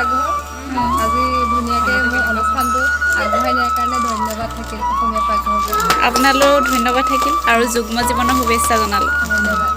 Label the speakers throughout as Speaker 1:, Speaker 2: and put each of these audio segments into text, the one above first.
Speaker 1: আগ্ৰহ আজি ধুনীয়াকৈ মোৰ অনুষ্ঠানটো আগবঢ়াই নিয়াৰ কাৰণে ধন্যবাদ থাকিল অসমীয়া পাকঘৰক।
Speaker 2: আপোনালৈও ধন্যবাদ থাকিল আৰু যুগ্ম জীৱনৰ শুভেচ্ছা জনালোঁ।
Speaker 1: ধন্যবাদ।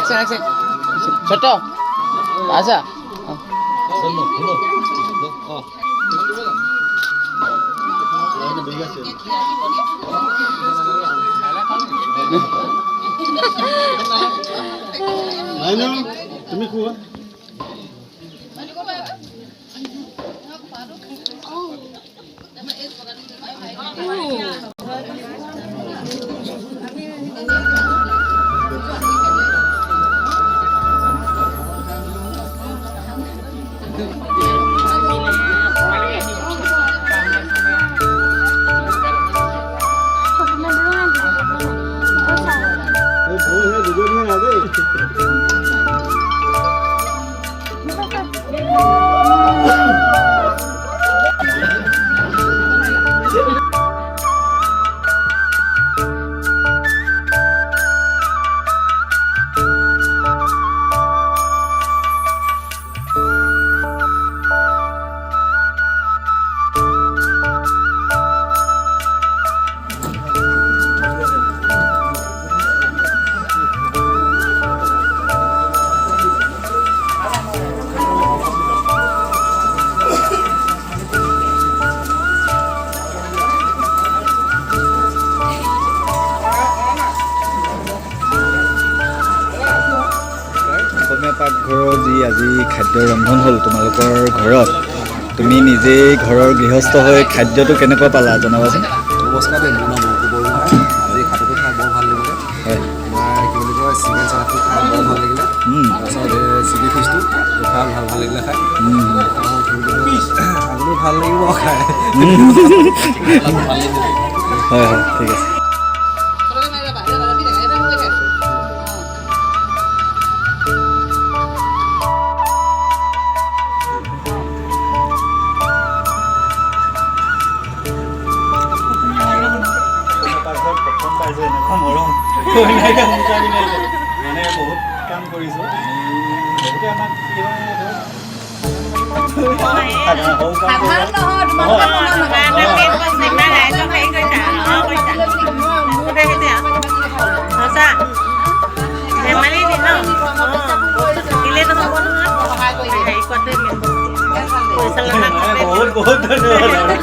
Speaker 3: Action. Shut up. Asa.
Speaker 4: Aino, তুমি কোৱা
Speaker 5: অসমীয়া পাকঘৰৰ যি আজি খাদ্য ৰন্ধন হ'ল তোমালোকৰ ঘৰত, তুমি নিজেই ঘৰৰ গৃহস্থ হৈ খাদ্যটো কেনেকুৱা পালা জনাবাচোন।
Speaker 6: নমস্কাৰ দেই, মোৰ নাম অংকু বৰগোহাঁই। আজি খাদ্যটো খাই বৰ ভাল লাগিলে।
Speaker 5: হয়,
Speaker 6: তোমাৰ কি বুলি কয় চিকেন চালাডটো খাই বৰ ভাল লাগিলে। তাৰপিছত চিলি ফিছটো খাই ভাল লাগিলে খাই। আগলৈ ভাল লাগিব খাই।
Speaker 5: হয় হয়, ঠিক আছে। প্ৰথম পাইছোঁ এনেকুৱা মৰম মানে বহুত কাম কৰিছোঁ। বহুতে আমাক কি হয় বহুত বহুত ধন্যবাদ।